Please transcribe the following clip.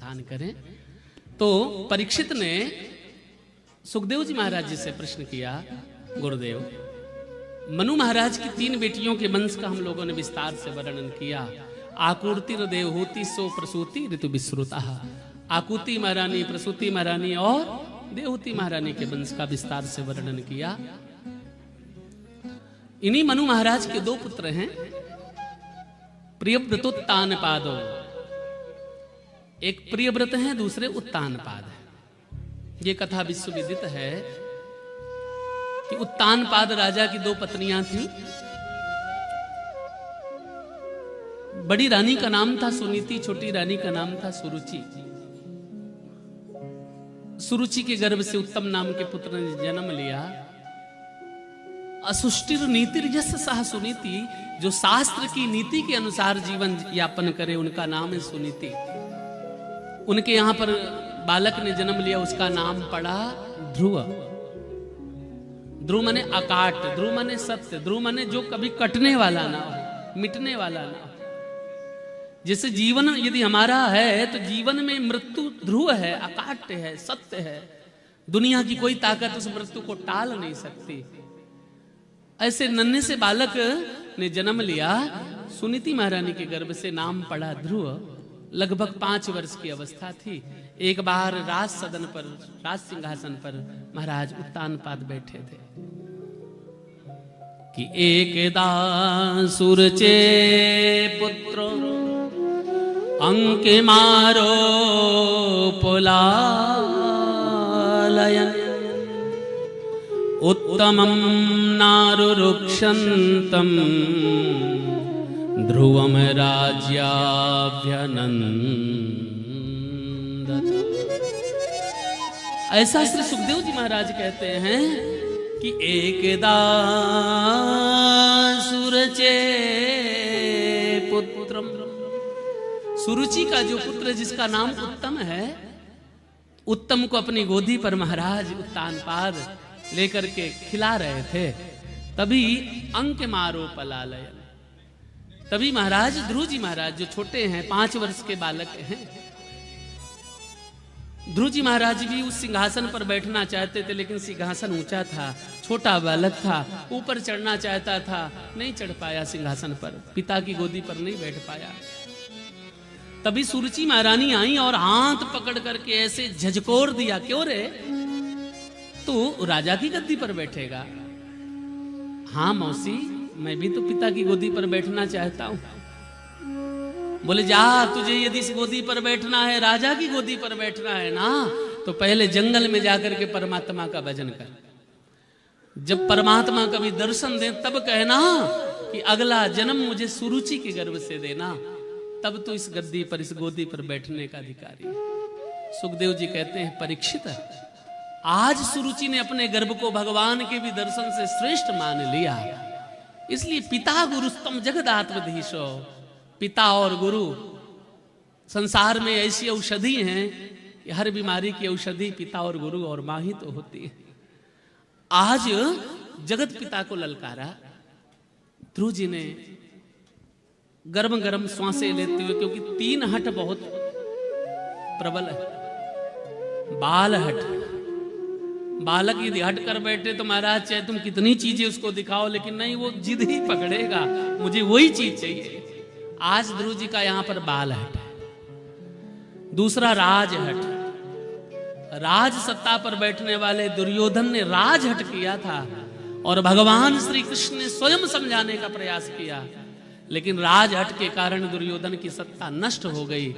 प्रस्थान करें। तो परीक्षित ने सुखदेव जी महाराज जी से प्रश्न किया, गुरुदेव, मनु महाराज की 3 बेटियों के वंश का हम लोगों ने विस्तार से वर्णन किया। आकुर्ति देवहूति सो प्रसूति ऋतु विश्रुता। आकुति महारानी, प्रसूति महारानी और देवहूति महारानी के वंश का विस्तार से वर्णन किया। इन्हीं मनु महाराज के 2 पुत्र हैं, प्रियव्रतोत्तानपादो। एक प्रियव्रत है, दूसरे उत्तानपाद है। ये कथा विश्व विदित है कि उत्तानपाद राजा की 2 पत्नियां थी। बड़ी रानी का नाम था सुनीति, छोटी रानी का नाम था सुरुचि। सुरुचि के गर्भ से उत्तम नाम के पुत्र ने जन्म लिया। असुष्टिर नीतिर यश सह सुनीति, जो शास्त्र की नीति के अनुसार जीवन यापन करे, उनका नाम है सुनीति। उनके यहां पर बालक ने जन्म लिया, उसका नाम पड़ा ध्रुव। ध्रुव माने अकाट, ध्रुव माने सत्य, ध्रुव माने जो कभी कटने वाला ना हो, मिटने वाला ना हो। जैसे जीवन यदि हमारा है तो जीवन में मृत्यु ध्रुव है, अकाट्य है, सत्य है। दुनिया की कोई ताकत उस मृत्यु को टाल नहीं सकती। ऐसे नन्हे से बालक ने जन्म लिया, सुनीति महारानी के गर्भ से नाम पड़ा ध्रुव। लगभग 5 वर्ष की अवस्था थी। एक बार राज सदन पर, राज सिंहासन पर महाराज उत्तानपाद बैठे थे कि एकदा सुरचे पुत्रो अंके मारो पुलालयन उत्तमं नारुरुक्षन्तम ध्रुवम राज्याभ्यनंदत। ऐसा श्री सुखदेव जी महाराज कहते हैं कि एकदा सुरचे पुत्रम, सुरुचि का जो पुत्र जिसका नाम उत्तम है, उत्तम को अपनी गोदी पर महाराज उत्तानपाद लेकर के खिला रहे थे। तभी अंक मारो पलालयन, तभी महाराज ध्रुव जी महाराज जो छोटे हैं, 5 वर्ष के बालक हैं, ध्रुव जी महाराज भी उस सिंहासन पर बैठना चाहते थे, लेकिन सिंहासन ऊंचा था, छोटा बालक था, ऊपर चढ़ना चाहता था, नहीं चढ़ पाया सिंहासन पर, पिता की गोदी पर नहीं बैठ पाया। तभी सुरुचि महारानी आई और हाथ पकड़ करके ऐसे झजकोर दिया, क्यों रे, तू राजा की गद्दी पर बैठेगा? हाँ मौसी, मैं भी तो पिता की गोदी पर बैठना चाहता हूं। बोले जा, तुझे यदि इस गोदी पर बैठना है, राजा की गोदी पर बैठना है ना, तो पहले जंगल में जाकर के परमात्मा का भजन कर। जब परमात्मा कभी दर्शन दे तब कहना कि अगला जन्म मुझे सुरुचि के गर्भ से देना, तब तो इस गद्दी पर, इस गोदी पर बैठने का अधिकारी है। सुखदेव जी कहते हैं, परीक्षित, आज सुरुचि ने अपने गर्भ को भगवान के भी दर्शन से श्रेष्ठ मान लिया। इसलिए पिता गुरुस्तम जगदात्मधीशो, पिता और गुरु संसार में ऐसी औषधि हैं कि हर बीमारी की औषधि पिता और गुरु और मां ही तो होती है। आज जगत पिता को ललकारा ध्रुव जी ने गर्म गर्म श्वासें लेते हुए, क्योंकि 3 हट बहुत प्रबल है। बाल हट, बालक यदि हट कर बैठे तो महाराज चाहे तुम कितनी चीजें उसको दिखाओ, लेकिन नहीं, वो जिद ही पकड़ेगा, मुझे वही चीज चाहिए। आज ध्रुव जी का यहां पर बाल हट है। दूसरा राज हट, राज सत्ता पर बैठने वाले दुर्योधन ने राज हट किया था और भगवान श्री कृष्ण ने स्वयं समझाने का प्रयास किया, लेकिन राज हट के कारण दुर्योधन की सत्ता नष्ट हो गई।